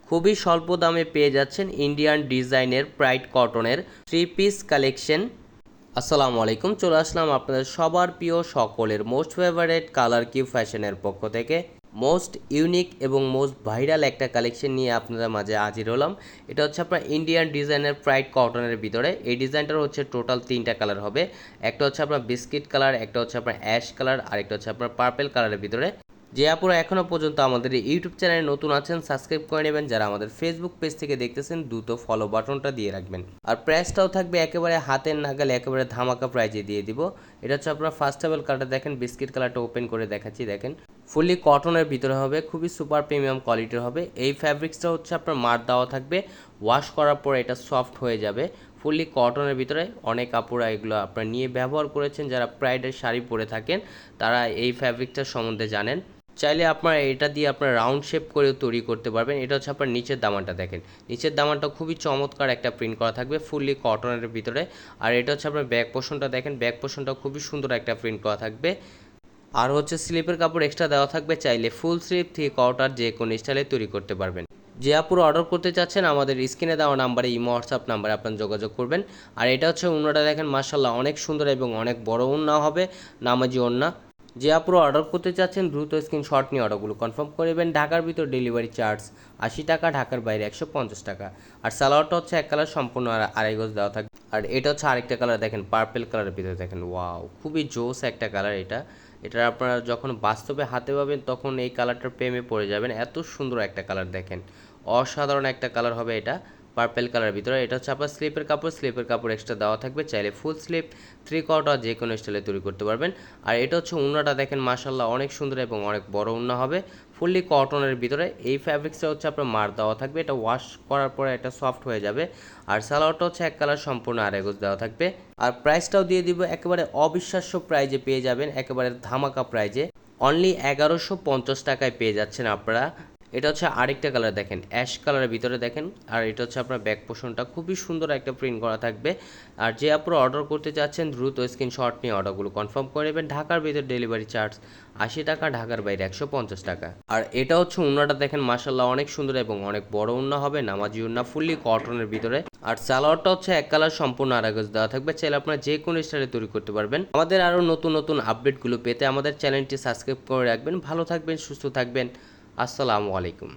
খুবই স্বল্প দামে পেয়ে যাচ্ছেন ইন্ডিয়ান ডিজাইনের প্রাইড কটনের 3 পিস কালেকশন। আসসালামু আলাইকুম, চলে আসলাম আপনাদের সবার প্রিয় সকলের মোস্ট ফেভারিট কালার কিউ ফ্যাশনের পক্ষ থেকে মোস্ট ইউনিক এবং মোস্ট ভাইরাল একটা কালেকশন নিয়ে আপনাদের মাঝে হাজির হলাম। এটা হচ্ছে আপনার ইন্ডিয়ান ডিজাইনের প্রাইড কটনের ভিতরে। এই ডিজাইনটার হচ্ছে টোটাল 3টা কালার হবে। একটা হচ্ছে আপনার বিস্কিট কালার, একটা হচ্ছে আপনার অ্যাশ কালার, আর একটা হচ্ছে আপনার পার্পেল কালারের ভিতরে। যে আপুরা এখনও পর্যন্ত আমাদের ইউটিউব চ্যানেলে নতুন আছেন সাবস্ক্রাইব করে নেবেন, যারা আমাদের ফেসবুক পেজ থেকে দেখতেছেন দ্রুত ফলো বাটনটা দিয়ে রাখবেন। আর প্রাইসটাও থাকবে একেবারে হাতের নাগালে, একেবারে ধামাকা প্রাইজে দিয়ে দিব। এটা হচ্ছে আপনার ফার্স্ট টেবল কালারটা দেখেন, বিস্কিট কালারটা ওপেন করে দেখাচ্ছি। দেখেন ফুললি কটনের ভিতরে হবে, খুবই সুপার প্রিমিয়াম কোয়ালিটির হবে। এই ফ্যাব্রিক্সটা হচ্ছে আপনার মার দেওয়া থাকবে, ওয়াশ করার পর এটা সফট হয়ে যাবে। ফুললি কটনের ভিতরে অনেক আপুরা এগুলো আপনারা নিয়ে ব্যবহার করেছেন, যারা প্রাইডের শাড়ি পরে থাকেন তারা এই ফ্যাব্রিকটার সম্বন্ধে জানেন। চাইলে আপনারা এটা দিয়ে আপনার রাউন্ড শেপ করেও তৈরি করতে পারবেন। এটা হচ্ছে আপনার নিচের দামানটা দেখেন, নিচের দামানটা খুবই চমৎকার একটা প্রিন্ট করা থাকবে ফুললি কটনের ভিতরে। আর এটা হচ্ছে আপনার ব্যাক পোর্শনটা দেখেন, ব্যাক পোর্শনটা খুবই সুন্দর একটা প্রিন্ট করা থাকবে। আর হচ্ছে স্লিপের কাপড় এক্সট্রা দেওয়া থাকবে, চাইলে ফুল স্লিপ 3 কোয়ার্টার যে কোনো স্টাইলে তৈরি করতে পারবেন। যে আপুরা অর্ডার করতে চাচ্ছেন আমাদের স্ক্রিনে দেওয়া নাম্বারে ইমো হোয়াটসঅ্যাপ নাম্বারে আপনার যোগাযোগ করবেন। আর এটা হচ্ছে ওড়নাটা দেখেন, মাশাআল্লাহ অনেক সুন্দর এবং অনেক বড় ওড়না হবে, নামাজি ওড়না। যে আপুরা অর্ডার করতে চাচ্ছেন দ্রুত স্ক্রিনশট নিয়ে অর্ডারগুলো কনফার্ম করে নেবেন। ঢাকার ভিতর ডেলিভারি চার্জ 80 টাকা, ঢাকার বাইরে 150 টাকা। আর সালোয়ারটা হচ্ছে এক কালার সম্পূর্ণ আড়াই গজ দেওয়া থাকবে। আর এটা হচ্ছে আরেকটা কালার দেখেন, পার্পেল কালারের ভিতরে দেখেন, ওয়াও খুবই জোস একটা কালার এটা। এটা আপনারা যখন বাস্তবে হাতে পাবেন তখন এই কালারটার প্রেমে পড়ে যাবেন, এত সুন্দর একটা কালার দেখেন, অসাধারণ একটা কালার হবে এটা পার্পেল কালারের ভিতরে। এটা হচ্ছে আপনার স্লিপের কাপড়, স্লিপের কাপড় এক্সট্রা দেওয়া থাকবে, চাইলে ফুল স্লিপ 3 কোয়ার্টার যে কোনো স্টাইলে তৈরি করতে পারবেন। আর এটা হচ্ছে ওড়নাটা দেখেন, মাশাআল্লাহ অনেক সুন্দর এবং অনেক বড় ওড়না হবে ফুললি কটনের ভিতরে। এই ফ্যাব্রিক্সটা হচ্ছে আপনার মার দেওয়া থাকবে, এটা ওয়াশ করার পরে এটা সফট হয়ে যাবে। আর সালোয়ারটা হচ্ছে এক কালার সম্পূর্ণ আড়াই গজ দেওয়া থাকবে। আর প্রাইসটাও দিয়ে দিব একেবারে অবিশ্বাস্য প্রাইজে পেয়ে যাবেন, একেবারে ধামাকা প্রাইজে অনলি 1150 টাকায় পেয়ে যাচ্ছেন আপনারা। এটা হচ্ছে আরেকটা কালার দেখেন, অ্যাশ কালারের ভিতরে দেখেন। আর এটা হচ্ছে আপনার ব্যাক পোর্শনটা খুবই সুন্দর একটা প্রিন্ট করা থাকবে। আর যে আপনারা অর্ডার করতে চাচ্ছেন দ্রুত স্ক্রিনশট নিয়ে অর্ডারগুলো কনফার্ম করে নেবেন। ঢাকার ভিতর ডেলিভারি চার্জ 80 টাকা, ঢাকার বাইরে 150 টাকা। আর এটা হচ্ছে ওড়নাটা দেখেন, মাশাআল্লাহ অনেক সুন্দর এবং অনেক বড় ওড়না হবে, নামাজি ওড়না ফুললি কটনের ভিতরে। আর সালোয়ারটা হচ্ছে এক কালার সম্পূর্ণ আড়াই গজ দেওয়া থাকবে, চাইলে আপনারা যে কোনো স্টাইলে তৈরি করতে পারবেন। আমাদের আরও নতুন নতুন আপডেটগুলো পেতে আমাদের চ্যানেলটি সাবস্ক্রাইব করে রাখবেন। ভালো থাকবেন, সুস্থ থাকবেন, আসসালামু আলাইকুম।